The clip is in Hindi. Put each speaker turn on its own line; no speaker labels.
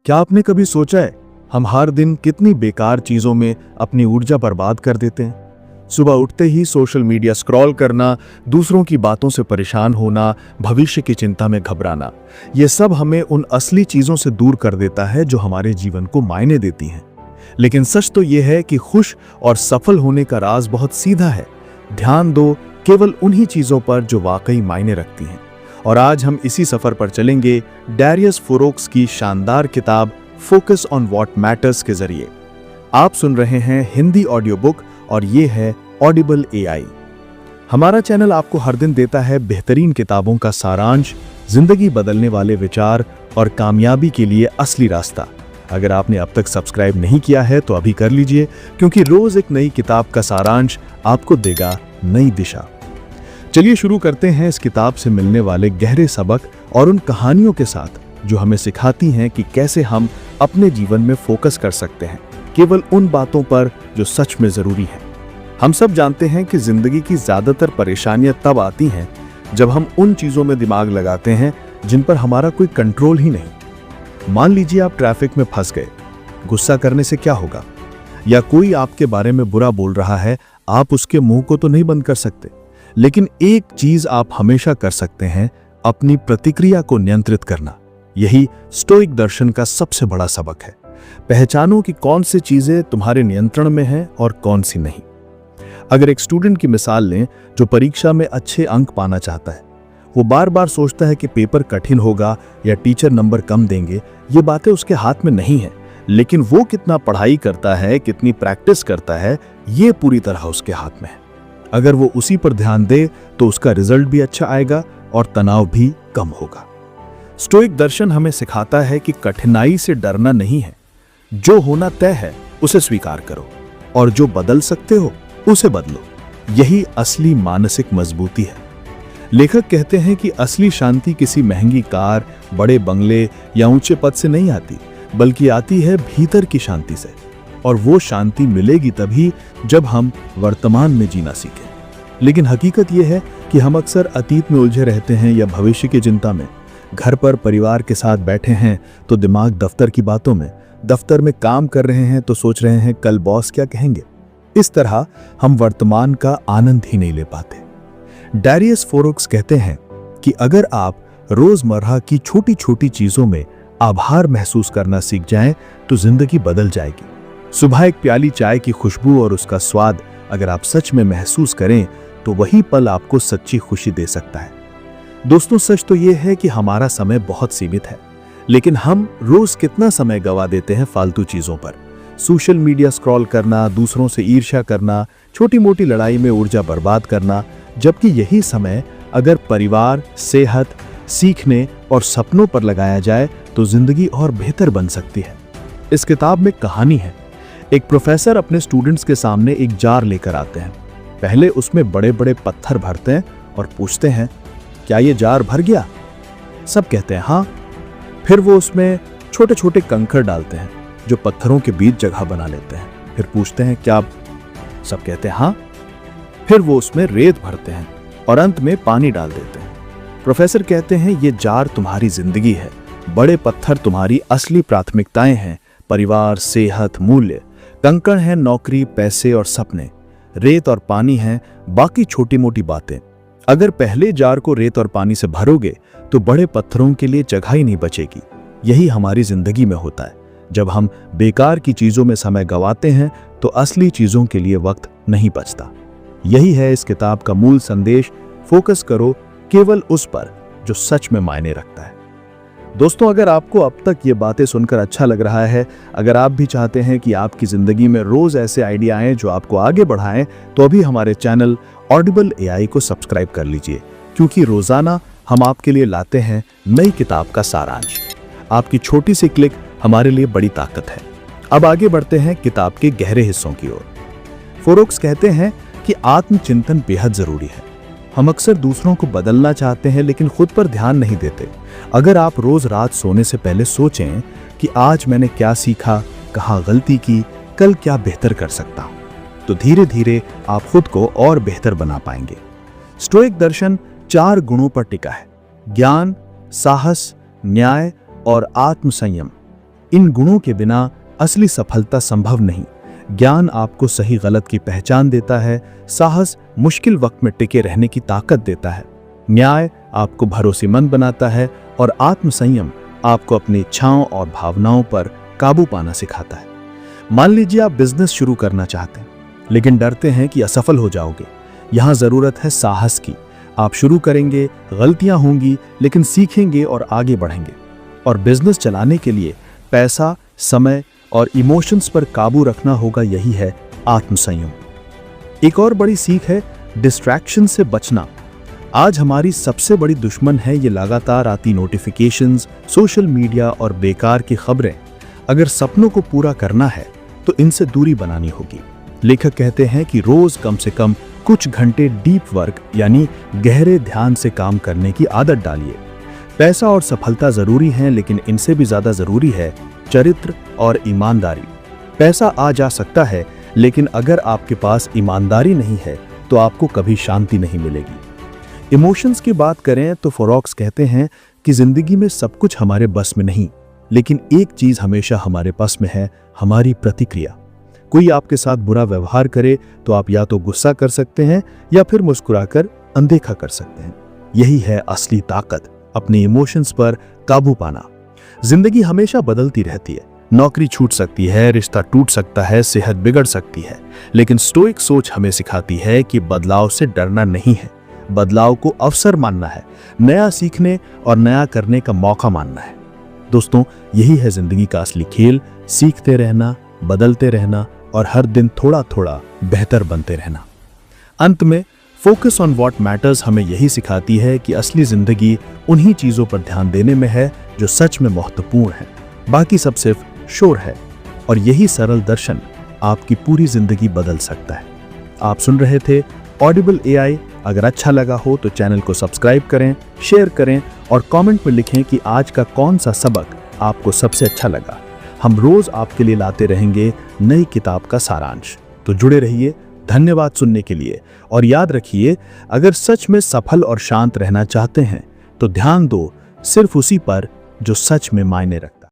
क्या आपने कभी सोचा है हम हर दिन कितनी बेकार चीजों में अपनी ऊर्जा बर्बाद कर देते हैं? सुबह उठते ही सोशल मीडिया स्क्रॉल करना, दूसरों की बातों से परेशान होना, भविष्य की चिंता में घबराना, यह सब हमें उन असली चीजों से दूर कर देता है जो हमारे जीवन को मायने देती हैं। लेकिन सच तो यह है कि खुश और सफल होने का राज बहुत सीधा है। ध्यान दो केवल उन्हीं चीजों पर जो वाकई मायने रखती हैं। और आज हम इसी सफर पर चलेंगे डैरियस फोरोक्स की शानदार किताब फोकस ऑन व्हाट मैटर्स के जरिए। आप सुन रहे हैं हिंदी ऑडियो बुक और ये है ऑडिबल एआई। हमारा चैनल आपको हर दिन देता है बेहतरीन किताबों का सारांश, जिंदगी बदलने वाले विचार और कामयाबी के लिए असली रास्ता। अगर आपने अब तक सब्सक्राइब नहीं किया है तो अभी कर लीजिए, क्योंकि रोज एक नई किताब का सारांश आपको देगा नई दिशा। चलिए शुरू करते हैं इस किताब से मिलने वाले गहरे सबक और उन कहानियों के साथ जो हमें सिखाती हैं कि कैसे हम अपने जीवन में फोकस कर सकते हैं केवल उन बातों पर जो सच में जरूरी हैं। हम सब जानते हैं कि जिंदगी की ज्यादातर परेशानियां तब आती हैं जब हम उन चीजों में दिमाग लगाते हैं जिन पर हमारा कोई कंट्रोल ही नहीं। मान लीजिए आप ट्रैफिक में फंस गए, गुस्सा करने से क्या होगा? या कोई आपके बारे में बुरा बोल रहा है, आप उसके मुंह को तो नहीं बंद कर सकते, लेकिन एक चीज आप हमेशा कर सकते हैं, अपनी प्रतिक्रिया को नियंत्रित करना। यही स्टोइक दर्शन का सबसे बड़ा सबक है। पहचानो कि कौन सी चीजें तुम्हारे नियंत्रण में हैं और कौन सी नहीं। अगर एक स्टूडेंट की मिसाल लें जो परीक्षा में अच्छे अंक पाना चाहता है, वो बार बार सोचता है कि पेपर कठिन होगा या टीचर नंबर कम देंगे। ये बातें उसके हाथ में नहीं है, लेकिन वो कितना पढ़ाई करता है, कितनी प्रैक्टिस करता है, ये पूरी तरह उसके हाथ में है। अगर वो उसी पर ध्यान दे तो उसका रिजल्ट भी अच्छा आएगा और तनाव भी कम होगा। स्टोइक दर्शन हमें सिखाता है कि कठिनाई से डरना नहीं है, जो होना तय है उसे स्वीकार करो और जो बदल सकते हो उसे बदलो। यही असली मानसिक मजबूती है। लेखक कहते हैं कि असली शांति किसी महंगी कार, बड़े बंगले या ऊंचे पद से नहीं आती, बल्कि आती है भीतर की शांति से। और वो शांति मिलेगी तभी जब हम वर्तमान में जीना सीखें। लेकिन हकीकत यह है कि हम अक्सर अतीत में उलझे रहते हैं या भविष्य की चिंता में। घर पर परिवार के साथ बैठे हैं तो दिमाग दफ्तर की बातों में, दफ्तर में काम कर रहे हैं तो सोच रहे हैं कल बॉस क्या कहेंगे। इस तरह हम वर्तमान का आनंद ही नहीं ले पाते। डैरियस फोरोक्स कहते हैं कि अगर आप रोजमर्रा की छोटी छोटी चीजों में आभार महसूस करना सीख जाएं तो जिंदगी बदल जाएगी। सुबह एक प्याली चाय की खुशबू और उसका स्वाद अगर आप सच में महसूस करें तो वही पल आपको सच्ची खुशी दे सकता है। दोस्तों, सच तो यह है कि हमारा समय बहुत सीमित है, लेकिन हम रोज कितना समय गवा देते हैं फालतू चीजों पर। सोशल मीडिया स्क्रॉल करना, दूसरों से ईर्ष्या करना, छोटी मोटी लड़ाई में ऊर्जा बर्बाद करना, जबकि यही समय अगर परिवार, सेहत, सीखने और सपनों पर लगाया जाए तो जिंदगी और बेहतर बन सकती है। इस किताब में कहानी है। एक प्रोफेसर अपने स्टूडेंट्स के सामने एक जार लेकर आते हैं। पहले उसमें बड़े बड़े पत्थर भरते हैं और पूछते हैं, क्या ये जार भर गया? सब कहते हैं हाँ। फिर वो उसमें छोटे छोटे कंकड़ डालते हैं जो पत्थरों के बीच जगह बना लेते हैं। फिर पूछते हैं क्या? सब कहते हैं हाँ। फिर वो उसमें रेत भरते हैं और अंत में पानी डाल देते हैं। प्रोफेसर कहते हैं ये जार तुम्हारी जिंदगी है, बड़े पत्थर तुम्हारी असली प्राथमिकताएं हैं, परिवार, सेहत, मूल्य। कंकड़ हैं नौकरी, पैसे और सपने। रेत और पानी हैं बाकी छोटी मोटी बातें। अगर पहले जार को रेत और पानी से भरोगे तो बड़े पत्थरों के लिए जगह ही नहीं बचेगी। यही हमारी जिंदगी में होता है। जब हम बेकार की चीजों में समय गंवाते हैं तो असली चीजों के लिए वक्त नहीं बचता। यही है इस किताब का मूल संदेश। फोकस करो केवल उस पर जो सच में मायने रखता है। दोस्तों, अगर आपको अब तक ये बातें सुनकर अच्छा लग रहा है, अगर आप भी चाहते हैं कि आपकी जिंदगी में रोज ऐसे आइडिया आए जो आपको आगे बढ़ाएं, तो अभी हमारे चैनल ऑडिबल एआई को सब्सक्राइब कर लीजिए, क्योंकि रोजाना हम आपके लिए लाते हैं नई किताब का सारांश। आपकी छोटी सी क्लिक हमारे लिए बड़ी ताकत है। अब आगे बढ़ते हैं किताब के गहरे हिस्सों की ओर। फोरोक्स कहते हैं कि आत्मचिंतन बेहद जरूरी है। हम अक्सर दूसरों को बदलना चाहते हैं लेकिन खुद पर ध्यान नहीं देते। अगर आप रोज रात सोने से पहले सोचें कि आज मैंने क्या सीखा, कहाँ गलती की, कल क्या बेहतर कर सकता हूं, तो धीरे धीरे आप खुद को और बेहतर बना पाएंगे। स्टोइक दर्शन 4 गुणों पर टिका है: ज्ञान, साहस, न्याय और आत्मसंयम। इन गुणों के बिना असली सफलता संभव नहीं। ज्ञान आपको सही गलत की पहचान देता है, साहस मुश्किल वक्त में टिके रहने की ताकत देता है, न्याय आपको भरोसेमंद बनाता है और आत्मसंयम आपको अपनी इच्छाओं और भावनाओं पर काबू पाना सिखाता है। मान लीजिए आप बिजनेस शुरू करना चाहते हैं लेकिन डरते हैं कि असफल हो जाओगे। यहां जरूरत है साहस की। आप शुरू करेंगे, गलतियां होंगी, लेकिन सीखेंगे और आगे बढ़ेंगे। और बिजनेस चलाने के लिए पैसा, समय और इमोशंस पर काबू रखना होगा, यही है आत्मसंयम। एक और बड़ी सीख है डिस्ट्रैक्शन से बचना। आज हमारी सबसे बड़ी दुश्मन है ये लगातार आती नोटिफिकेशंस, सोशल मीडिया और बेकार की खबरें। अगर सपनों को पूरा करना है तो इनसे दूरी बनानी होगी। लेखक कहते हैं कि रोज कम से कम कुछ घंटे डीप वर्क यानी गहरे ध्यान से काम करने की आदत डालिए। पैसा और सफलता जरूरी हैं, लेकिन इनसे भी ज्यादा जरूरी है चरित्र और ईमानदारी। पैसा आ जा सकता है, लेकिन अगर आपके पास ईमानदारी नहीं है तो आपको कभी शांति नहीं मिलेगी। इमोशंस की बात करें तो फोरॉक्स कहते हैं कि जिंदगी में सब कुछ हमारे बस में नहीं, लेकिन एक चीज हमेशा हमारे पास में है, हमारी प्रतिक्रिया। कोई आपके साथ बुरा व्यवहार करे तो आप या तो गुस्सा कर सकते हैं या फिर मुस्कुराकर अनदेखा कर सकते हैं। यही है असली ताकत, अपने इमोशंस पर काबू पाना। जिंदगी हमेशा बदलती रहती है, नौकरी छूट सकती है, रिश्ता टूट सकता है, सेहत बिगड़ सकती है, लेकिन स्टोइक सोच हमें सिखाती है कि बदलाव से डरना नहीं है, बदलाव को अवसर मानना है, नया सीखने और नया करने का मौका मानना है। दोस्तों, यही है जिंदगी का असली खेल, सीखते रहना, बदलते रहना और हर दिन थोड़ा थोड़ा बेहतर बनते रहना। अंत में फोकस ऑन व्हाट मैटर्स हमें यही सिखाती है कि असली जिंदगी उन्हीं चीजों पर ध्यान देने में है जो सच में महत्वपूर्ण है, बाकी सब सिर्फ शोर है। और यही सरल दर्शन आपकी पूरी जिंदगी बदल सकता है। आप सुन रहे थे ऑडिबल AI। अगर अच्छा लगा हो तो चैनल को सब्सक्राइब करें, शेयर करें और कमेंट में लिखें कि आज का कौन सा सबक आपको सबसे अच्छा लगा। हम रोज आपके लिए लाते रहेंगे नई किताब का सारांश। तो जुड़े रहिए। धन्यवाद सुनने के लिए। और याद रखिए, अगर सच में सफल और शांत रहना चाहते हैं तो ध्यान दो सिर्फ उसी पर जो सच में मायने रखता है।